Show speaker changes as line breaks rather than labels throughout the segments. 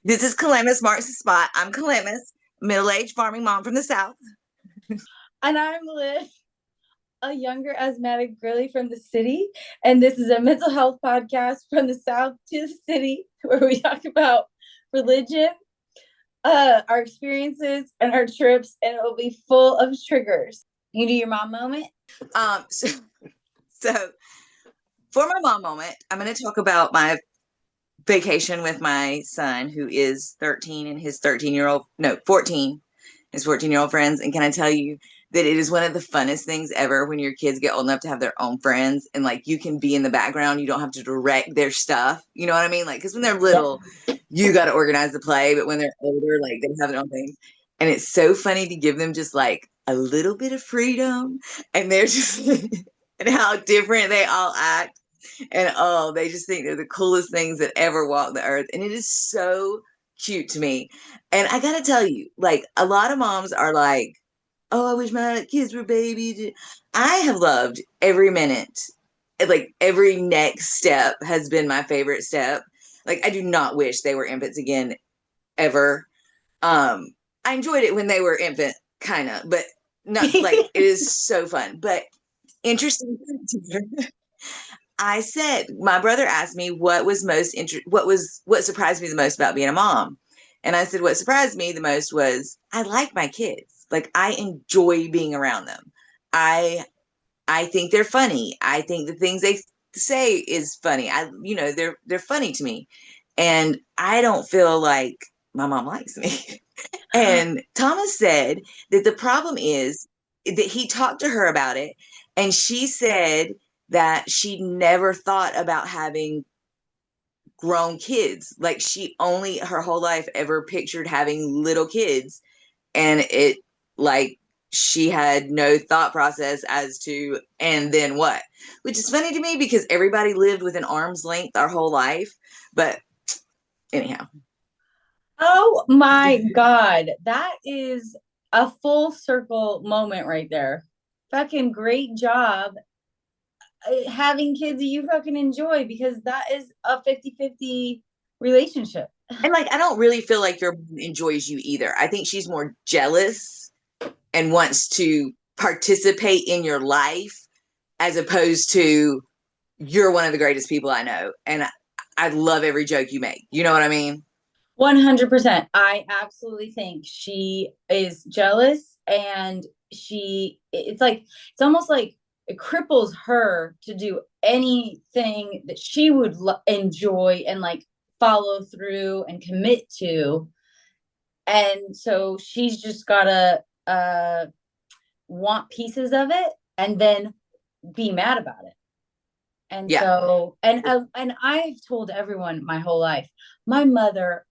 This is Calamus Marks the Spot. I'm Calamus, middle-aged farming mom from the South.
And I'm Liz, a younger asthmatic girly from the city. And this is a mental health podcast from the South to the city where we talk about religion, our experiences, and our trips. And it will be full of triggers. You do your mom moment?
Um, so, so for my mom moment, I'm going to talk about my vacation with my son, who is 13, and his 13-year-old, no, 14, his 14-year-old friends. And can I tell you that it is one of the funnest things ever when your kids get old enough to have their own friends and like you can be in the background, you don't have to direct their stuff. You know what I mean? Like, because when they're
Yeah.
little, you got to organize the play, but when they're older, like they have their own things. And it's so funny to give them just like a little bit of freedom, and they're just and how different they all act, and oh, they just think they're the coolest things that ever walked the earth. And it is so cute to me. And I gotta tell you, like a lot of moms are like, oh, I wish my kids were babies. I have loved every minute. Like every next step has been my favorite step. Like I do not wish they were infants again ever. I enjoyed it when they were infant, kind of, but not like it is so fun. But interesting, I said my brother asked me what surprised me the most about being a mom, and I said what surprised me the most was I like my kids. Like I enjoy being around them. I I think they're funny. I think the things they say is funny. They're funny to me, and I don't feel like my mom likes me. And Thomas said that the problem is that he talked to her about it, and she said that she never thought about having grown kids. Like she only her whole life ever pictured having little kids, and it like she had no thought process as to and then what, which is funny to me because everybody lived with an arm's length our whole life. But anyhow,
Oh my God. That is a full circle moment right there. Fucking great job having kids that you fucking enjoy because that is a 50-50 relationship.
and like I don't really feel like your mom enjoys you either. I think she's more jealous and wants to participate in your life as opposed to you're one of the greatest people I know, and I love every joke you make. You know what I mean?
100%. I absolutely think she is jealous and it's like, it's almost like it cripples her to do anything that she would enjoy and like follow through and commit to. And so she's just gotta want pieces of it and then be mad about it. And
Yeah.
so, and I've told everyone my whole life, my mother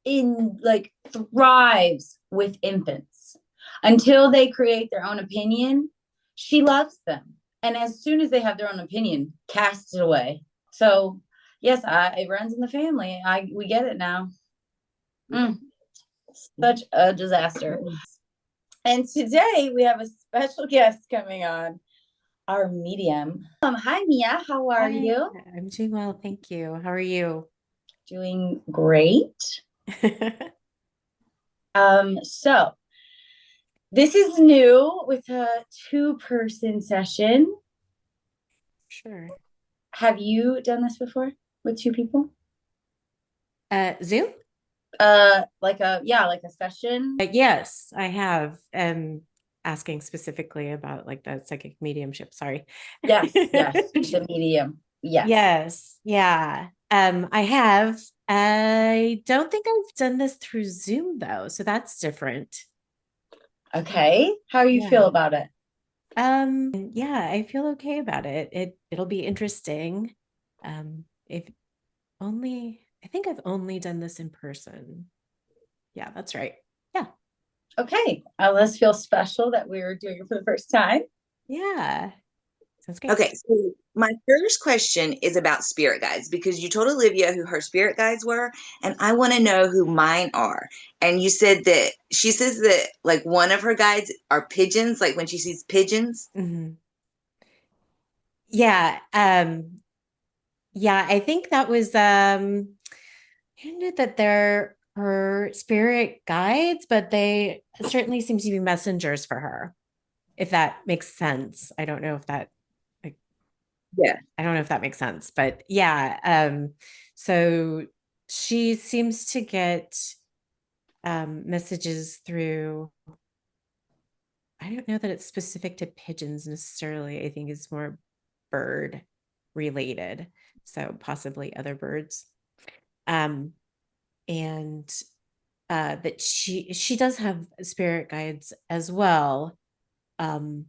in like thrives with infants until they create their own opinion. She loves them, and as soon as they have their own opinion, casts it away. So yes, it runs in the family. We get it now. Mm, such a disaster. And today we have a special guest coming on, our medium. Hi Mia, how are
Hi,
you?
I'm doing well, thank you. How are you?
Doing great. So this is new with a two-person session.
Sure.
Have you done this before with two people?
Zoom?
Like a yeah, like a session.
Yes, I have. Asking specifically about like the psychic mediumship. Sorry.
Yes, the medium. Yes.
Yes, yeah. I have. I don't think I've done this through Zoom though, so that's different.
Okay. How do you feel
Yeah.
about it?
Yeah, I feel okay about it. It'll be interesting. If only I think I've only done this in person. Yeah, that's right. Yeah.
Okay. Let's feel special that we were doing it for the first time.
Yeah. Sounds great.
Okay, so my first question is about spirit guides because you told Olivia who her spirit guides were, and I want to know who mine are. And you said that she says that like one of her guides are pigeons, like when she sees pigeons.
Mhm. Yeah. Yeah, I think that was I knew that there her spirit guides, but they certainly seem to be messengers for her, if that makes sense. I don't know if that like
Yeah.
I don't know if that makes sense, but yeah. So she seems to get messages through, I don't know that it's specific to pigeons necessarily. I think it's more bird related. So possibly other birds. Um, and that she does have spirit guides as well. Um,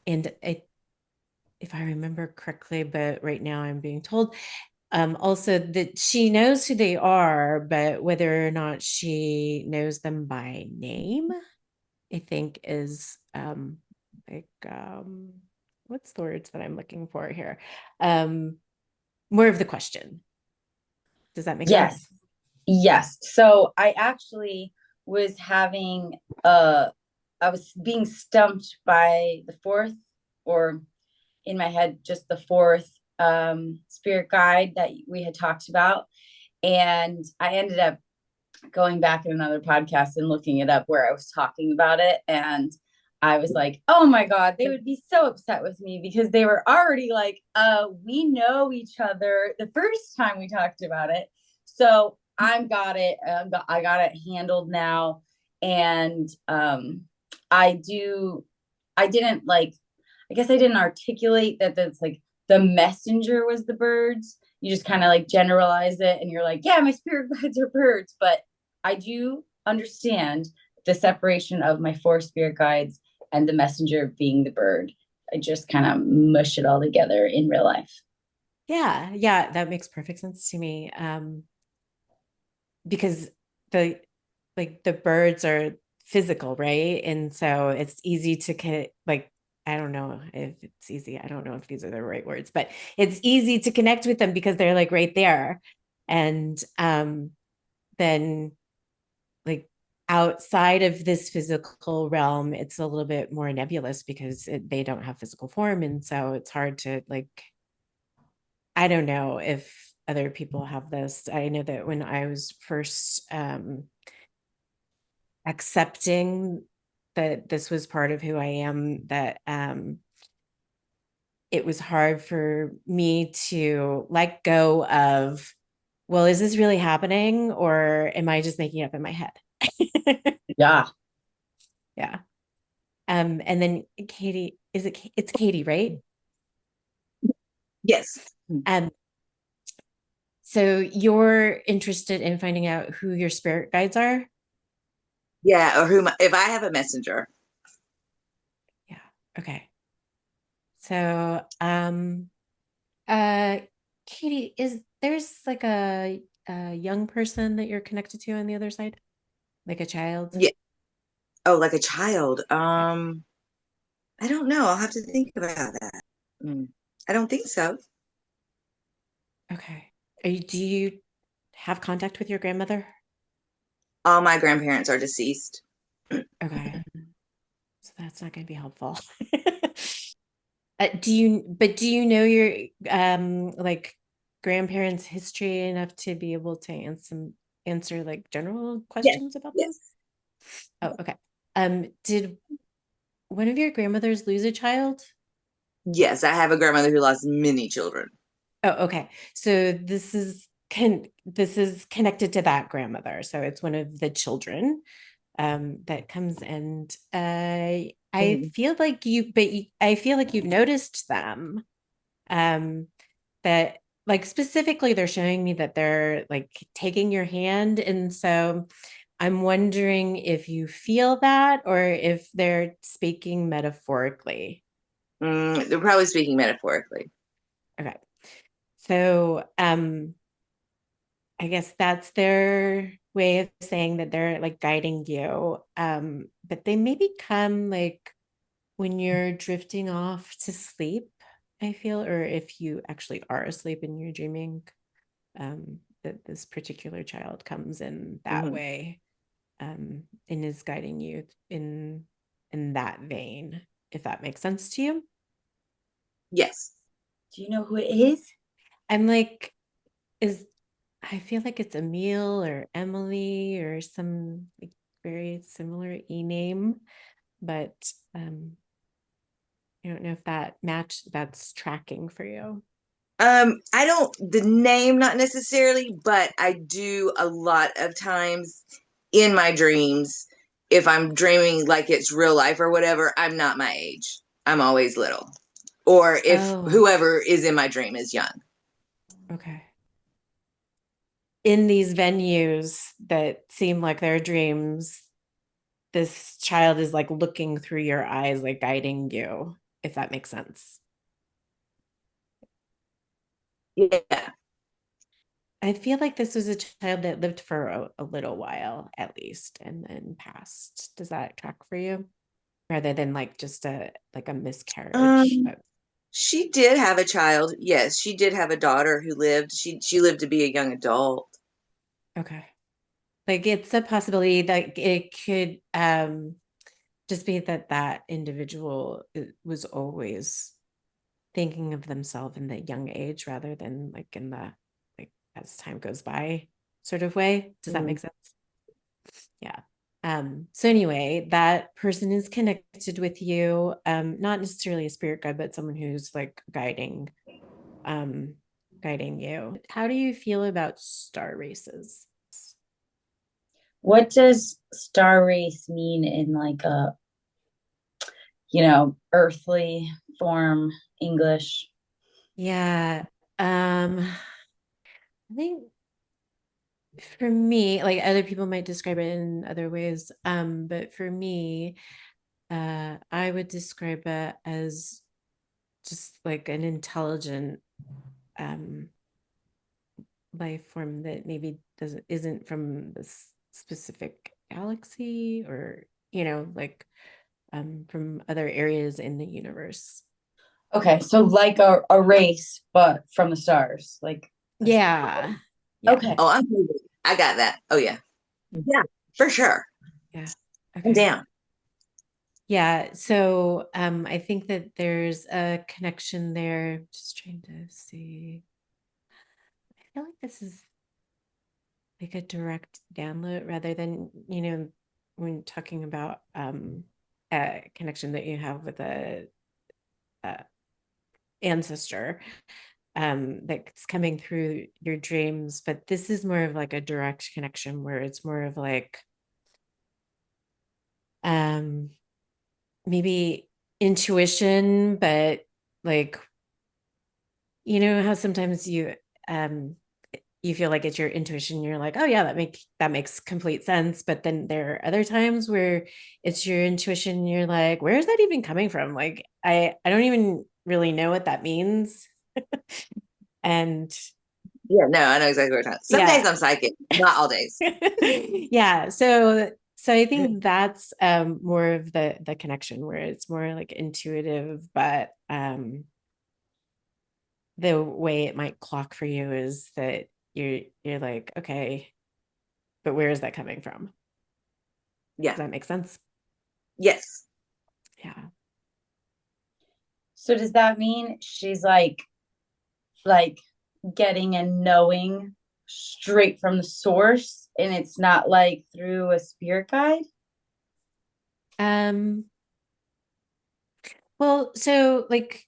and if I remember correctly, but right now I'm being told also that she knows who they are, but whether or not she knows them by name, I think is like what's the words that I'm looking for here? Um, more of the question. Does that make
Yes.
sense?
Yes. So I actually was having I was being stumped by the fourth, or in my head just the fourth spirit guide that we had talked about. And I ended up going back in another podcast and looking it up where I was talking about it. And I was like, oh my God, they would be so upset with me because they were already like, we know each other the first time we talked about it. So I got it. I got it handled now. And I do, I didn't like, I guess I didn't articulate that that's like the messenger was the birds. You just kind of like generalize it and you're like, yeah, my spirit guides are birds. But I do understand the separation of my four spirit guides and the messenger being the bird. I just kind of mush it all together in real life.
Yeah, that makes perfect sense to me. Because the the birds are physical, right? And so it's easy to like, I don't know if it's easy. I don't know if these are the right words, but it's easy to connect with them because they're like right there. And then like outside of this physical realm, it's a little bit more nebulous because they don't have physical form. And so it's hard to like, I don't know if other people have this. I know that when I was first accepting that this was part of who I am, that it was hard for me to let go of, well, is this really happening or am I just making it up in my head?
Yeah.
Yeah. And then Katie, it's Katie, right?
Yes.
Um, so you're interested in finding out who your spirit guides are?
Yeah. Or whom, if I have a messenger.
Yeah. Okay. So, uh, Katie, is there's like a young person that you're connected to on the other side, like a child?
Yeah. Oh, like a child. I don't know. I'll have to think about that. Mm. I don't think so.
Okay. Do you have contact with your grandmother?
All my grandparents are deceased.
Okay. So that's not going to be helpful. Do you know your like grandparents' history enough to be able to answer like general
Yes.
questions about them?
Yes.
Oh, okay. Did one of your grandmothers lose a child?
Yes. I have a grandmother who lost many children.
Oh, okay. So this is connected to that grandmother. So it's one of the children that comes, and I
Mhm.
feel like I feel like you've noticed them. Um, that like specifically they're showing me that they're like taking your hand, and so I'm wondering if you feel that or if they're speaking metaphorically.
They're probably speaking metaphorically.
Okay. So, I guess that's their way of saying that they're like guiding you. But they maybe come like when you're drifting off to sleep, I feel, or if you actually are asleep and you're dreaming, that this particular child comes in that
Hmm.
way, and is guiding you in that vein, if that makes sense to you.
Yes.
Do you know who it is?
I'm like, is I feel like it's Emil or Emily or some like very similar e name, but I don't know if that's tracking for you.
I don't, the name not necessarily, but I do a lot of times in my dreams, if I'm dreaming like it's real life or whatever, I'm not my age. I'm always little. Or if
Oh,
whoever is in my dream is young.
okay. In these venues that seem like their dreams, this child is like looking through your eyes, like guiding you, if that makes sense.
Yeah.
I feel like this was a child that lived for a little while at least and then passed. Does that track for you? Rather than like just a miscarriage.
Um, she did have a child. Yes, she did have a daughter who lived. She lived to be a young adult.
Okay. Like it's a possibility that it could just be that that individual was always thinking of themselves in the young age rather than like in the like as time goes by sort of way. Does that
Mm.
make sense? Yeah. So anyway, that person is connected with you, not necessarily a spirit guide, but someone who's like um, guiding you. How do you feel about star races?
What does star race mean in like a, earthly form, English?
Yeah. I think for me, like other people might describe it in other ways, but for me, I would describe it as just like an intelligent um life form that maybe doesn't isn't from this specific galaxy or like from other areas in the universe.
Okay, so like a race, but from the stars. Like
Yeah. Yeah.
okay.
Oh, I got that. Oh yeah. Yeah, for sure.
Yeah.
I'm
Okay.
down.
Yeah, so I think that there's a connection there. Just trying to see. I feel like this is like a direct download rather than, when talking about a connection that you have with a ancestor that's coming through your dreams, but this is more of like a direct connection where it's more of like um maybe intuition, but like how sometimes um you feel like it's your intuition, you're like, oh yeah, that makes complete sense, but then there are other times where it's your intuition, you're like, where is that even coming from? Like I don't even really know what that means. And
Yeah, no, I know exactly what you're talking. Some days
yeah.
I'm psychic, not all days.
Yeah, so I think that's more of the connection where it's more like intuitive, but the way it might clock for you is that you're like, okay, but where is that coming from?
Yeah.
Does that make sense?
Yes.
Yeah.
So does that mean she's like getting and knowing straight from the source and it's not like through a spirit guide?
Um, well, so like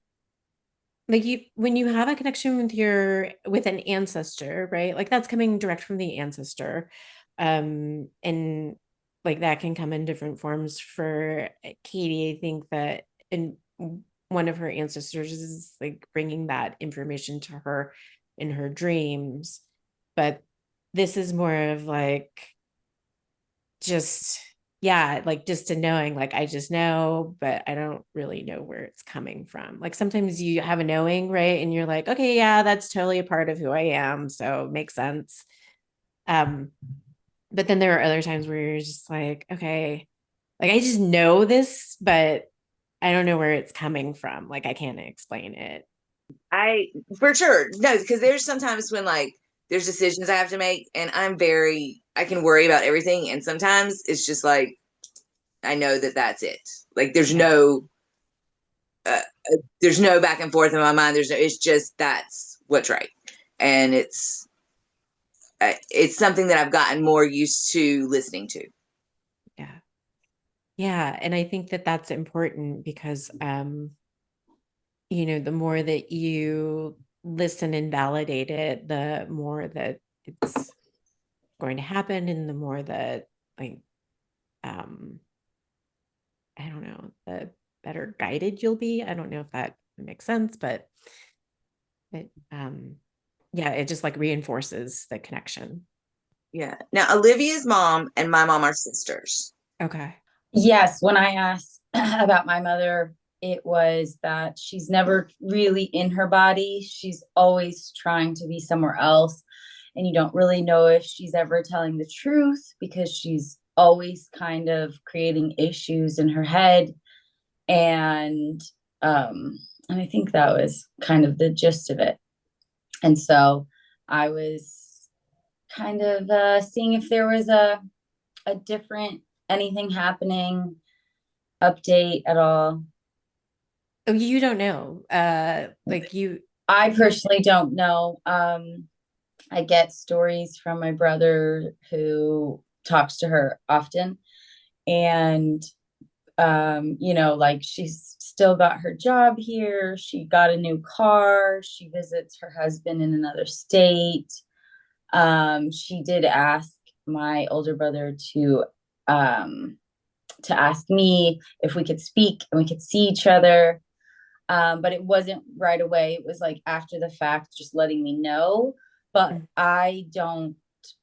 you when you have a connection with an ancestor, right? Like that's coming direct from the ancestor. And like that can come in different forms for Katie. I think that in one of her ancestors is like bringing that information to her in her dreams, but this is more of like just yeah, like just a knowing, like I just know, but I don't really know where it's coming from. Like sometimes you have a knowing, right? And you're like, okay, yeah, that's totally a part of who I am, so it makes sense. um but then there are other times where you're just like, okay, like I just know this, but I don't know where it's coming from, like I can't explain it.
I for sure. No, because there's sometimes when like there's decisions I have to make and I can worry about everything and sometimes it's just like I know that that's it. Like
Yeah.
uh, there's no back and forth in my mind. It's just that's what's right. And it's it's something that I've gotten more used to listening to.
Yeah. Yeah. And I think that that's important because, the more that you listen and validate it, the more that it's going to happen and the more that like, um, I don't know, the better guided you'll be. I don't know if that makes sense, but it, yeah, it just like reinforces the connection.
Yeah. Now, Olivia's mom and my mom are sisters.
Okay.
Yes, when I asked about my mother, it was that she's never really in her body. She's always trying to be somewhere else. And you don't really know if she's ever telling the truth because she's always kind of creating issues in her head. And and I think that was kind of the gist of it. And so I was kind of seeing if there was a different anything happening, update at all.
Oh, you don't know. Like you.
I personally don't know. I get stories from my brother who talks to her often, and like she's still got her job here. She got a new car. She visits her husband in another state. She did ask my older brother um to ask me if we could speak and we could see each other. But it wasn't right away. It was like after the fact, just letting me know. But I don't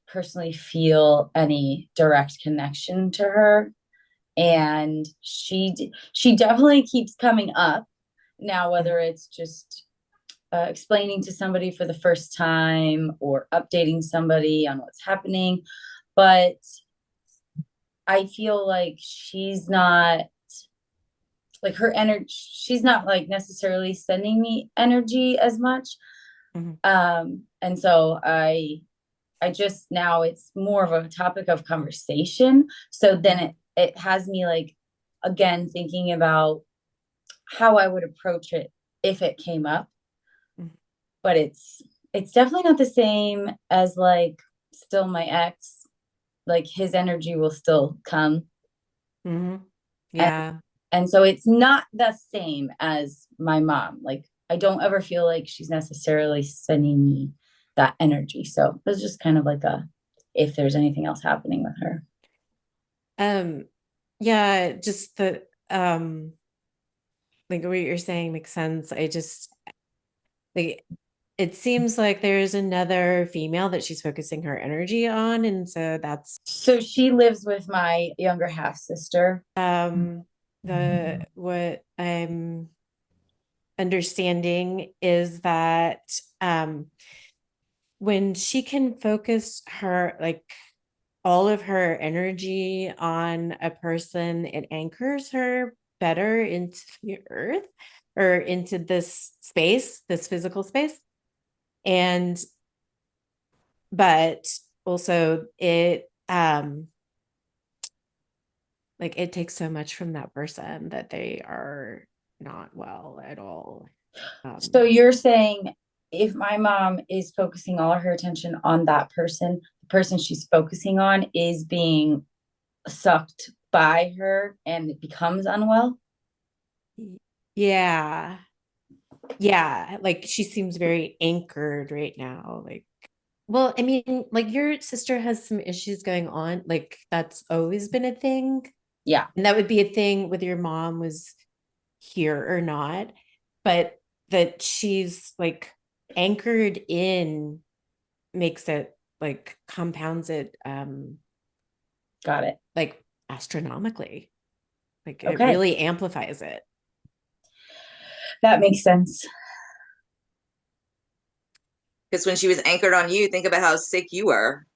personally feel any direct connection to her. And she definitely keeps coming up now, whether it's just explaining to somebody for the first time or updating somebody on what's happening. But I feel like she's not like her energy, she's not like necessarily sending me energy as much.
Mhm.
And so I just now it's more of a topic of conversation. So then it has me like again thinking about how I would approach it if it came up.
Mhm.
But it's definitely not the same as like still my ex. Like his energy will still come.
Mhm.
And
Yeah.
and so it's not the same as my mom. Like I don't ever feel like she's necessarily sending me that energy. So it's just kind of like a if there's anything else happening with her.
Um, yeah, just the like what you're saying makes sense. I just like it seems like there's another female that she's focusing her energy on, and so that's
So she lives with my younger half sister.
the what I'm understanding is that when she can focus her like all of her energy on a person, it anchors her better into the earth or into this space, this physical space. And but also it like it takes so much from that person that they are not well at all.
So you're saying if my mom is focusing all her attention on that person, the person she's focusing on is being sucked by her and it becomes unwell?
Yeah. Yeah, like she seems very anchored right now. Like, well, I mean, like your sister has some issues going on. Like that's always been a thing.
Yeah,
And that would be a thing whether your mom was here or not. But that she's like anchored in makes it like compounds it
got it.
like astronomically. Like it
Okay,
really amplifies it.
that makes sense.
Because when she was anchored on you, think about how sick you were.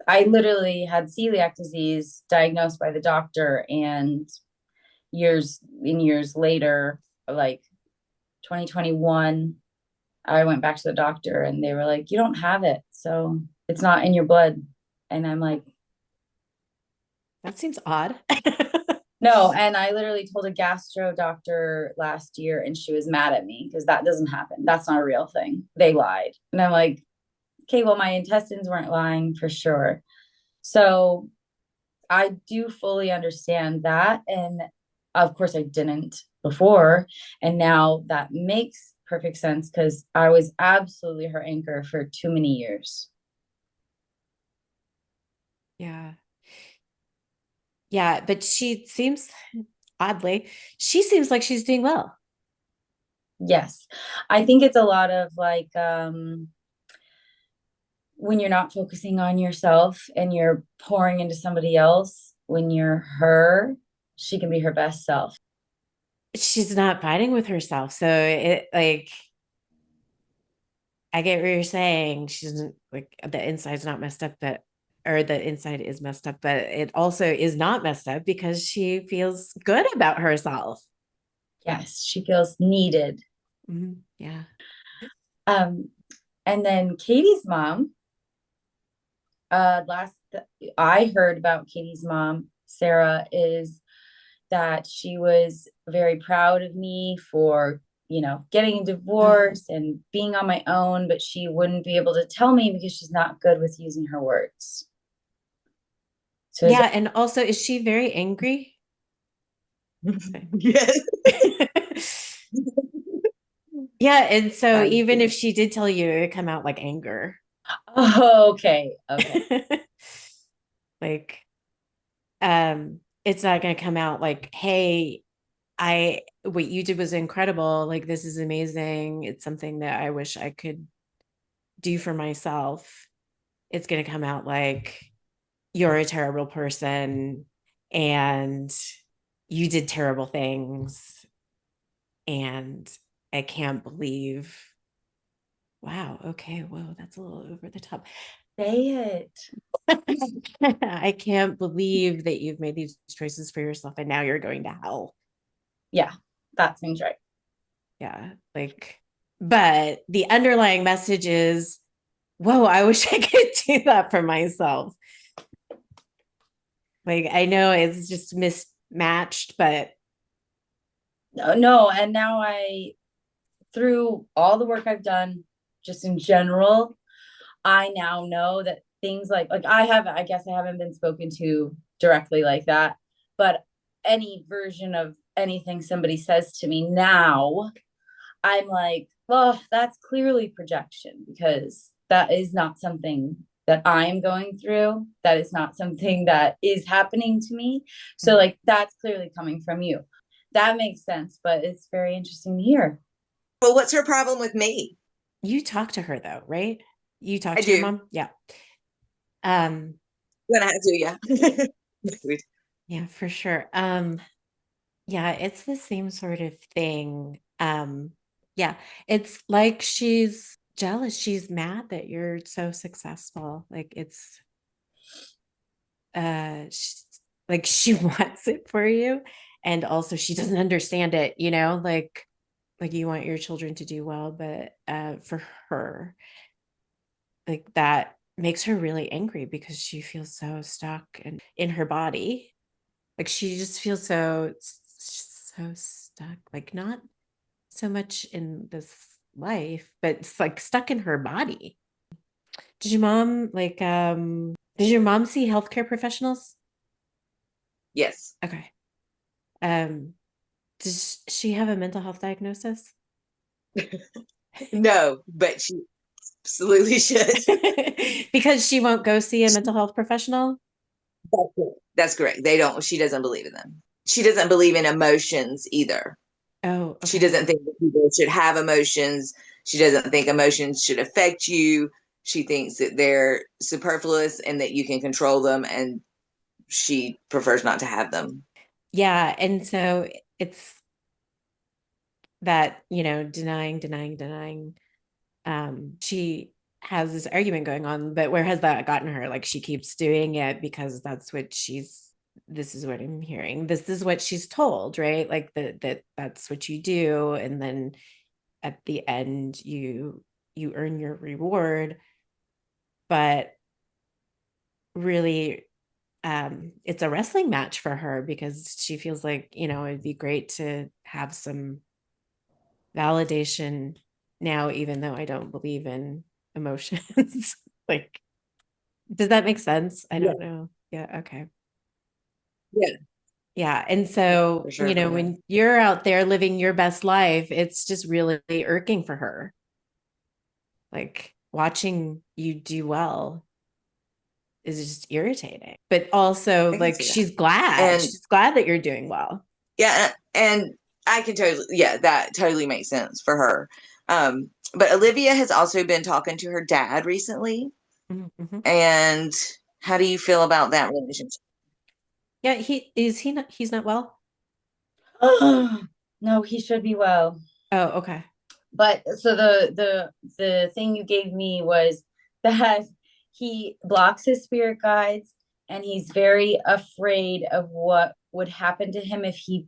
I literally had celiac disease diagnosed by the doctor, and years later, like 2021, I went back to the doctor and they were like, you don't have it. So it's not in your blood. And I'm like,
That seems odd.
no. And I literally told a gastro doctor last year and she was mad at me because that doesn't happen. That's not a real thing. They lied. And I'm like, okay, well, my intestines weren't lying for sure. So I do fully understand that. And of course, I didn't before. And now that makes perfect sense because I was absolutely her anchor for too many years.
Yeah. Yeah, but she seems oddly, she seems like she's doing well.
Yes. I think it's a lot of like when you're not focusing on yourself and you're pouring into somebody else, when you're her, she can be her best self.
She's not fighting with herself. So it like I get what you're saying. She's like the inside's not messed up, but or the inside is messed up, but it also is not messed up because she feels good about herself.
Yes, she feels needed.
Yeah.
Um, and then Katie's mom, last I heard about Katie's mom, Sarah, is that she was very proud of me for, getting a divorce and being on my own, but she wouldn't be able to tell me because she's not good with using her words. So is
Yeah. And also, is she very angry?
Yes.
Yeah. And so
I,
even if she did tell you, it would come out like anger.
oh, okay. Okay.
Like, it's not going to come out like, hey, what you did was incredible. Like, this is amazing. It's something that I wish I could do for myself. It's going to come out like, you're a terrible person and you did terrible things. And I can't believe, wow, okay, whoa, that's a little over the top.
Say it.
I can't believe that you've made these choices for yourself and now you're going to hell.
Yeah, that seems right.
Yeah. Like, but the underlying message is, whoa, I wish I could do that for myself. Like, I know it's just mismatched, but
No, no, and now through all the work I've done, just in general, I now know that things like I guess I haven't been spoken to directly like that, but any version of anything somebody says to me now, I'm like, well, that's clearly projection because that is not something that I'm going through. That is not something that is happening to me. So like that's clearly coming from you. That makes sense, but it's very interesting to hear.
well, what's her problem with me?
you talk to her though, right? You talk
I
to your
do.
mom? Yeah. Um,
When I have to, yeah.
yeah, for sure. Yeah, it's the same sort of thing. Yeah, it's like she's jealous. She's mad that you're so successful. Like it's she's, like she wants it for you and also she doesn't understand it, like you want your children to do well, but for her, like that makes her really angry because she feels so stuck and in her body. Like she just feels so stuck, like not so much in this life, but it's like stuck in her body. Did your mom did your mom see healthcare professionals?
Yes.
Okay. Um, does she have a mental health diagnosis?
No, but she absolutely should.
Because she won't go see a mental health professional?
That's correct. That's correct. They don't, she doesn't believe in them. She doesn't believe in emotions either.
Oh,
She
okay.
doesn't think that people should have emotions. She doesn't think emotions should affect you. She thinks that they're superfluous and that you can control them, and she prefers not to have them.
Yeah, and so it's that, denying. She has this argument going on, but where has that gotten her? Like she keeps doing it because this is what I'm hearing. This is what she's told, right? Like that's what you do. And then at the end you earn your reward. But really, it's a wrestling match for her because she feels like, it'd be great to have some validation now, even though I don't believe in emotions. Like, does that make sense? I
Yeah.
don't know. Yeah, okay.
Yeah.
Yeah. And
Yeah,
so,
for sure, for sure.
when you're out there living your best life, it's just really irking for her. Like watching you do well is just irritating. But also
I can
like
see that.
she's glad.
And
She's glad that you're doing well.
yeah, and I can totally, yeah, that totally makes sense for her. But Olivia has also been talking to her dad recently.
Mm-hmm.
And how do you feel about that relationship?
Yeah, he not he's not well.
No, he should be well.
Oh, okay.
But so the thing you gave me was that he blocks his spirit guides and he's very afraid of what would happen to him if he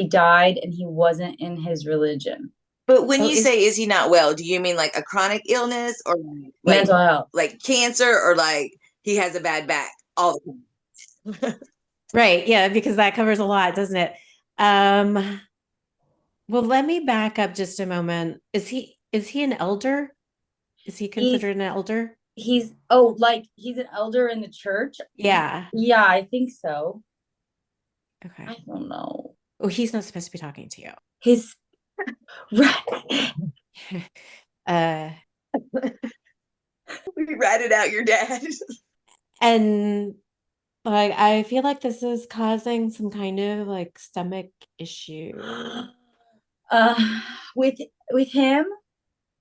died and he wasn't in his religion.
But when
Oh,
you say is he not well, do you mean like a chronic illness or like
Mental health.
like cancer or like he has a bad back all the time?
right, yeah, because that covers a lot, doesn't it? Um, well, let me back up just a moment. Is he an elder? Is he
He's
considered an elder?
like he's an elder in the church.
Yeah.
Yeah, I think so.
Okay.
I don't know.
Oh, he's not supposed to be talking to you.
His right.
uh,
We ratted out your dad.
and like I feel like this is causing some kind of like stomach issue.
uh with him.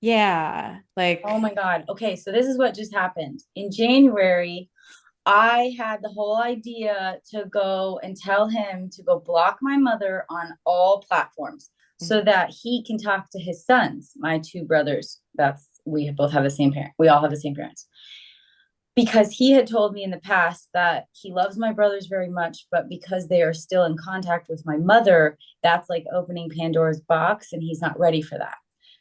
Yeah,
Oh
like
my God. Okay, so this is what just happened. In January, I had the whole idea to go and tell him to go block my mother on all platforms so that he can talk to his sons, my two brothers. We both have the same parent. We all have the same parents. Because he had told me in the past that he loves my brothers very much, but because they are still in contact with my mother, that's like opening Pandora's box, and he's not ready for that.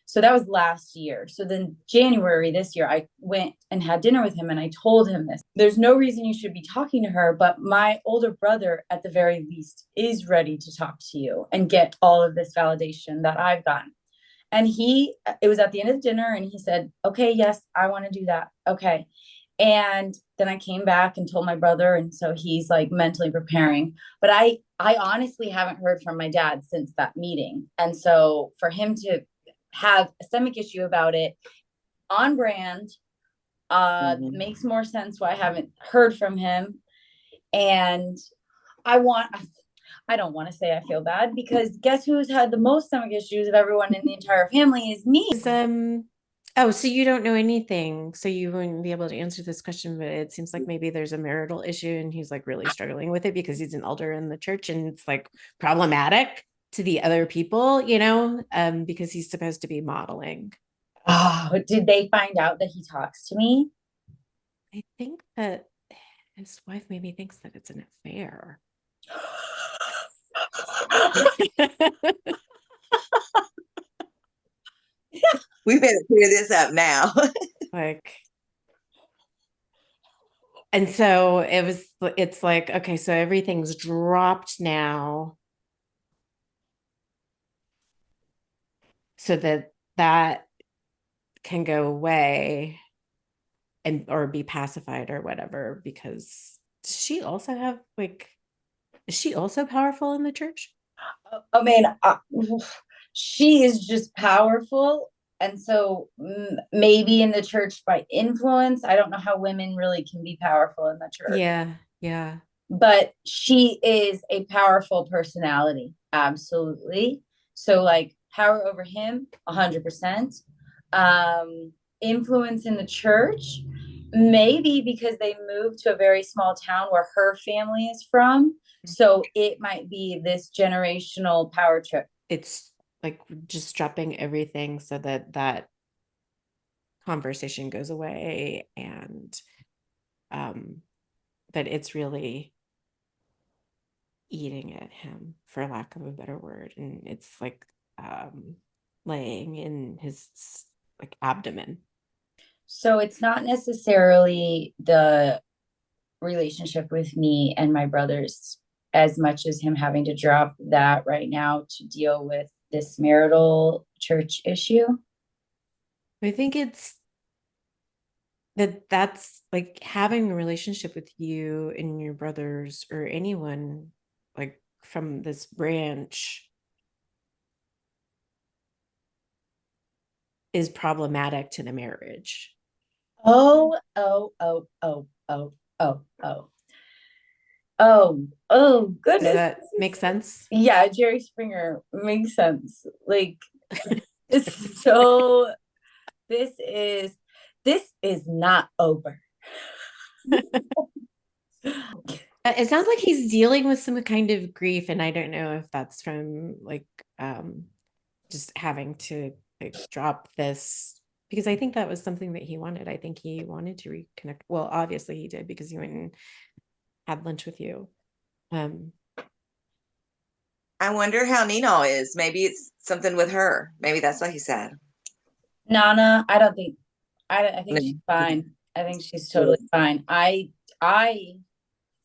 So that was last year. So then January this year, I went and had dinner with him and I told him this. There's no reason you should be talking to her, but my older brother, at the very least, is ready to talk to you and get all of this validation that I've gotten. And it was at the end of dinner and he said, okay, yes, I want to do that. Okay. And then I came back and told my brother, and so he's like mentally preparing. But I honestly haven't heard from my dad since that meeting. And so for him to have a stomach issue about it, on brand,
Mhm.
makes more sense why I haven't heard from him. And I want I don't want to say I feel bad because guess who's had the most stomach issues of everyone in the entire family is me.
oh, so you don't know anything, so you wouldn't be able to answer this question, but it seems like maybe there's a marital issue and he's like really struggling with it because he's an elder in the church and it's like problematic to the other people, because he's supposed to be modeling.
Oh, did they find out that he talks to me?
I think that his wife maybe thinks that it's an affair.
We better clear this up now.
like and so it's like, okay, so everything's dropped now so that can go away and or be pacified or whatever, because does she also have like, is she also powerful in the church?
I mean, she is just powerful. And so maybe in the church by influence, I don't know how women really can be powerful in the church,
Yeah, yeah.
but she is a powerful personality. Absolutely. So, like, power over him, 100%. Influence in the church, maybe because they moved to a very small town where her family is from. So it might be this generational power trip.
It's like just dropping everything so that conversation goes away, and that it's really eating at him, for lack of a better word, and it's like laying in his like abdomen.
So it's not necessarily the relationship with me and my brothers as much as him having to drop that right now to deal with this marital church issue.
I think it's that's like having a relationship with you and your brothers or anyone like from this branch is problematic to the marriage.
Oh, oh, oh, oh, oh, oh, oh. Oh,
Does
goodness.
that make sense?
Yeah, Jerry Springer makes sense. Like, it's so this is this is not over.
It sounds like he's dealing with some kind of grief, and I don't know if that's from like just having to like drop this because I think that was something that he wanted. I think he wanted to reconnect. Well, obviously he did because he went and had lunch with you. Um,
I wonder how Nino is. Maybe it's something with her. Maybe that's why he's sad.
Nana, I don't think I think she's
No.
fine. I think she's totally fine. I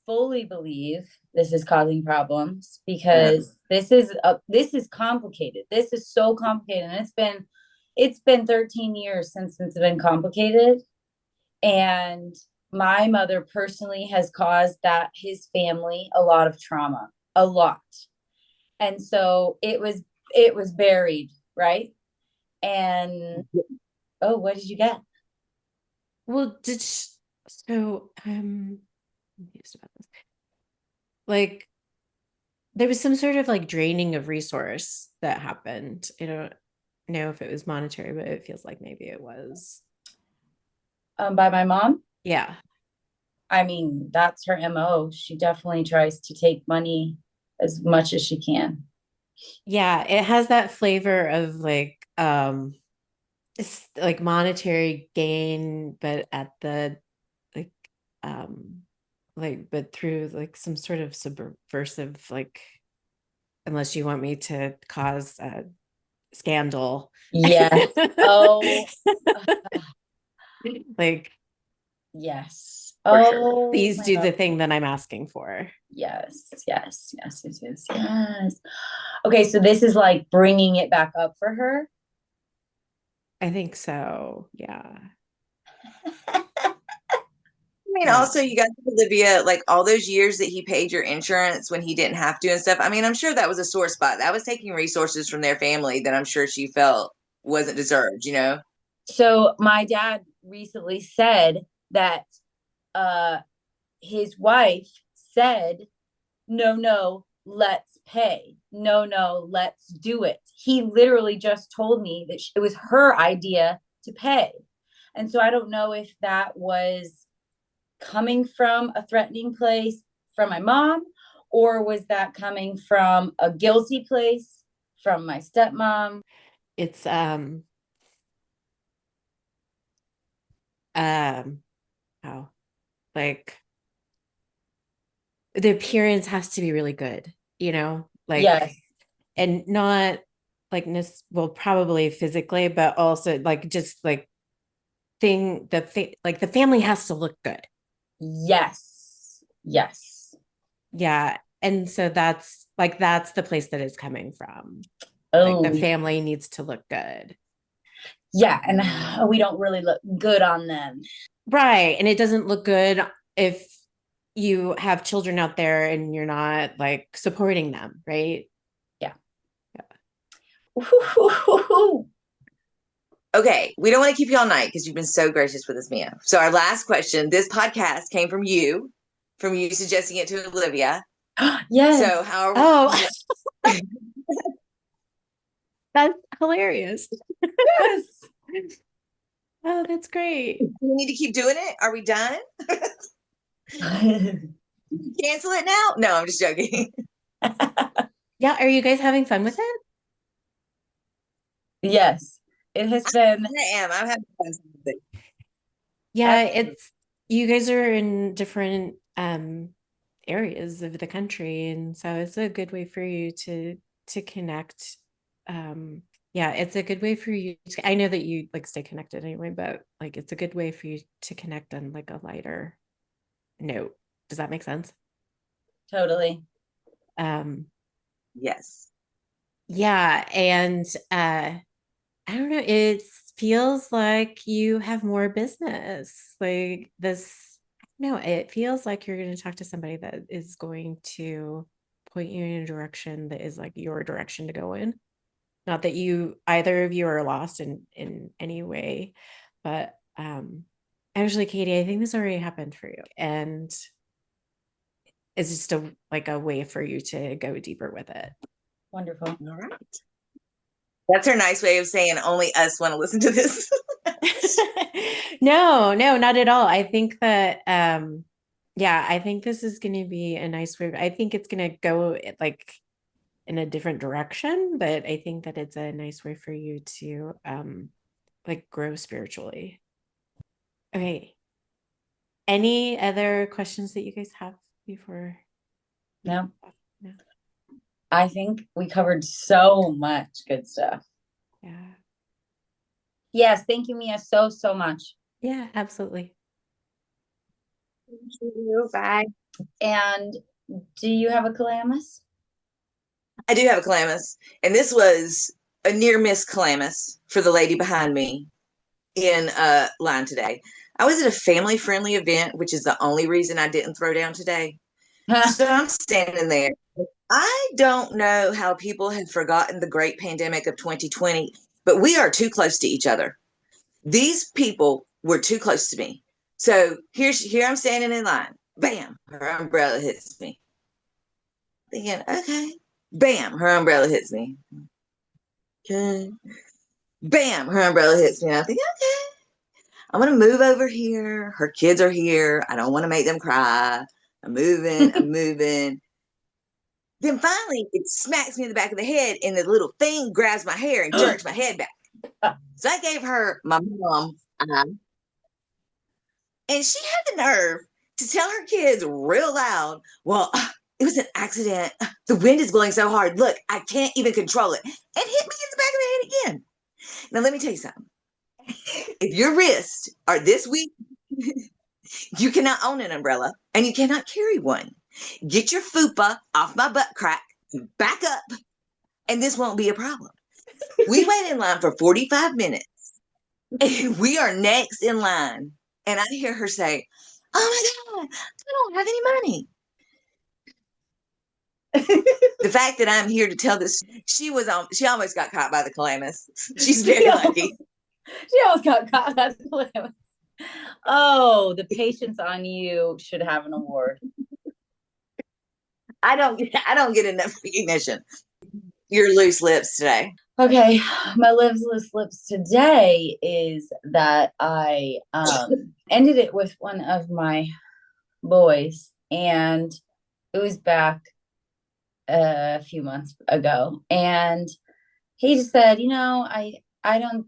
fully believe this is causing problems because this is complicated. This is so complicated, and it's been 13 years since it's been complicated. And my mother personally has caused that his family a lot of trauma, a lot. And so it was buried, right? And oh, what did you get?
well, so I'm confused about this. Like there was some sort of like draining of resource that happened. I don't know if it was monetary, but it feels like maybe it was.
By my mom.
Yeah.
I mean, that's her MO. She definitely tries to take money as much as she can.
Yeah, it has that flavor of it's like monetary gain, but at the like um but through like some sort of subversive like unless you want me to cause a scandal.
Yes. Oh,
Like
yes.
For sure.
Oh
please
my
do
God.
the thing that I'm asking for.
Yes, yes, yes, yes, yes, yes. Okay, so this is like bringing it back up for her.
I think so. Yeah.
I mean,
Yeah.
also you got Olivia, like all those years that he paid your insurance when he didn't have to and stuff. I mean, I'm sure that was a sore spot. That was taking resources from their family that I'm sure she felt wasn't deserved, you know?
So my dad recently said that uh his wife said, "No, no, let's pay. No, no, let's do it." He literally just told me that it was her idea to pay. And so I don't know if that was coming from a threatening place from my mom, or was that coming from a guilty place from my stepmom?
It's um how like the appearance has to be really good, you know, like
Yes.
and not like well probably physically but also like just like like the family has to look good.
Yes. Yes.
Yeah, and so that's the place that it's coming from, like the
Oh,
family needs to look good.
yeah. And we don't really look good on them.
Right, and it doesn't look good if you have children out there and you're not like supporting them, right?
Yeah.
Yeah.
Okay, we don't want to keep you all night because you've been so gracious with us, Mia. So our last question, this podcast came from you suggesting it to Olivia.
Yes.
So how
Oh, that's hilarious.
Yes.
Oh, that's great.
do we need to keep doing it? Are we done? Cancel it now? No, I'm just joking.
Yeah, are you guys having fun with it?
Yes. It has been.
I am. I'm having fun with it.
Yeah, it's you guys are in different areas of the country, and so it's a good way for you to connect. Yeah, it's a good way for you to, I know that you like stay connected anyway, but like it's a good way for you to connect on like a lighter note. Does that make sense?
Totally.
Um,
Yes.
yeah, and I don't know. It feels like you have more business. Like this, no, it feels like you're going to talk to somebody that is going to point you in a direction that is like your direction to go in. Not that you either of you are lost in any way, but actually, Katie, I think this already happened for you, and it's just a way for you to go deeper with it.
Wonderful.
All right. That's her nice way of saying only us want to listen to this.
No, not at all. I think that yeah, I think this is going to be a nice way. I think it's going to go like in a different direction, but I think that it's a nice way for you to like grow spiritually. Okay. Any other questions that you guys have before?
No,
No.
I think we covered so much good stuff.
Yeah.
Yes, thank you, Mia, so much.
Yeah, absolutely.
Thank you. Bye.
And do you have a Calamus?
I do have a Calamus, and this was a near miss Calamus for the lady behind me in line today. I was at a family friendly event, which is the only reason I didn't throw down today. So I'm standing there. I don't know how people have forgotten the great pandemic of 2020, but we are too close to each other. These people were too close to me. So here I'm standing in line. Bam, her umbrella hits me. Thinking, okay. Bam, her umbrella hits me. Okay. Bam, her umbrella hits me. I think, okay, I'm gonna move over here. Her kids are here. I don't want to make them cry. I'm moving. Then finally, it smacks me in the back of the head, and the little thing grabs my hair and jerks my head back. So I gave her my mom, and she had the nerve to tell her kids real loud, well, it was an accident. The wind is blowing so hard. Look, I can't even control it. And hit me in the back of the head again. Now, let me tell you something. If your wrists are this weak, you cannot own an umbrella and you cannot carry one. Get your fupa off my butt crack, back up, and this won't be a problem. We wait in line for 45 minutes and we are next in line. And I hear her say, oh my God, I don't have any money. The fact that I'm here to tell this, she almost got caught by the Calamus. She's very lucky.
She almost got caught by the Calamus. Oh, the patience on you should have an award.
I don't get enough recognition. Your loose lips today.
Okay, my loose lips today is that I ended it with one of my boys, and it was back a few months ago, and he just said, I don't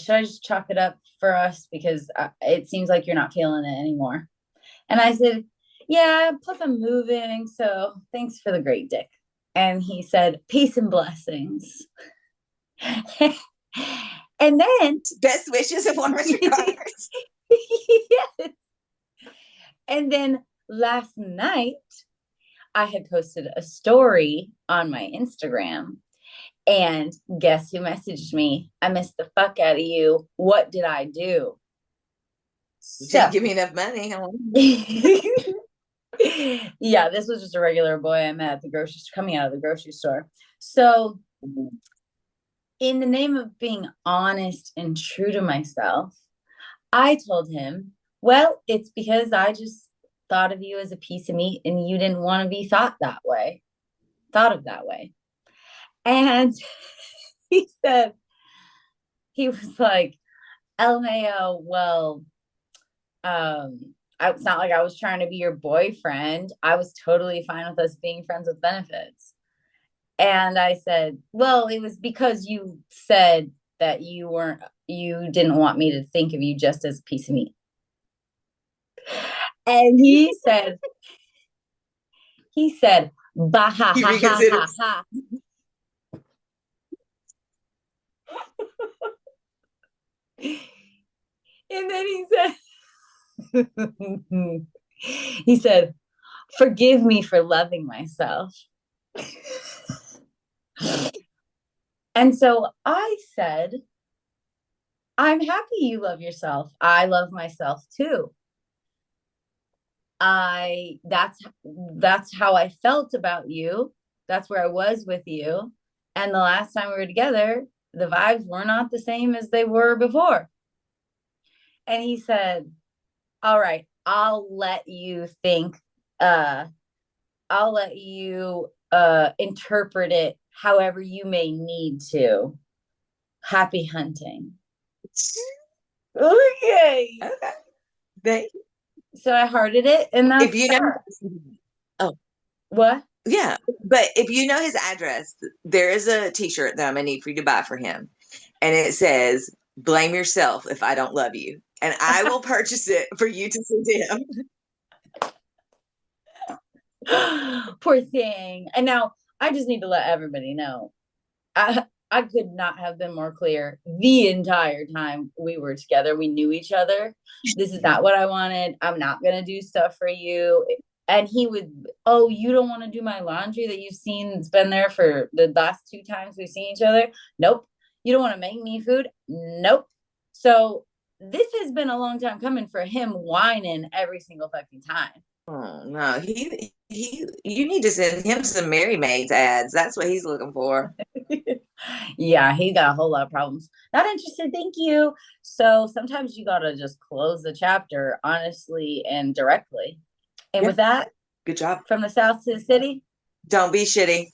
should I just chalk it up for us because it seems like you're not feeling it anymore. And I said, yeah, plus I'm moving, so thanks for the great dick. And he said, peace and blessings. And then
best wishes and warmest regards.
Yes. And then last night I had posted a story on my Instagram, and guess who messaged me? I missed the fuck out of you. What did I do?
You didn't give me enough money.
Yeah, this was just a regular boy I met at the grocery store, coming out of the grocery store. So, in the name of being honest and true to myself, I told him, well, it's because I just thought of you as a piece of meat and you didn't want to be thought of that way. And he said, he was like, LMAO, well, it's not like I was trying to be your boyfriend. I was totally fine with us being friends with benefits. And I said, well, it was because you said that you didn't want me to think of you just as a piece of meat. And he said, bah ha ha ha ha ha. And then he said, forgive me for loving myself. And so I said, I'm happy you love yourself. I love myself too. I that's how I felt about you. That's where I was with you. And the last time we were together, the vibes were not the same as they were before. And he said, "All right, uh I'll let you interpret it however you may need to. Happy hunting." Okay.
Okay. Thank you.
So I hearted it, and
If
that's
you know,
that.
oh,
What?
yeah. But if you know his address, there is a t-shirt that I'm gonna need for you to buy for him. And it says, "Blame yourself if I don't love you." And I will purchase it for you to send him.
Poor thing. And now I just need to let everybody know. I could not have been more clear the entire time we were together. We knew each other. This is not what I wanted. I'm not gonna do stuff for you. And he would, oh, you don't want to do my laundry that you've seen it's been there for the last 2 times we've seen each other? Nope. You don't want to make me food? Nope. So this has been a long time coming for him whining every single fucking time.
Oh no, you need to send him some Mary Maids ads. That's what he's looking for.
Yeah, he got a whole lot of problems. Not interested, thank you. So sometimes you gotta just close the chapter honestly and directly. And
Yeah,
with that,
good job.
from the south to the city,
Don't be shitty.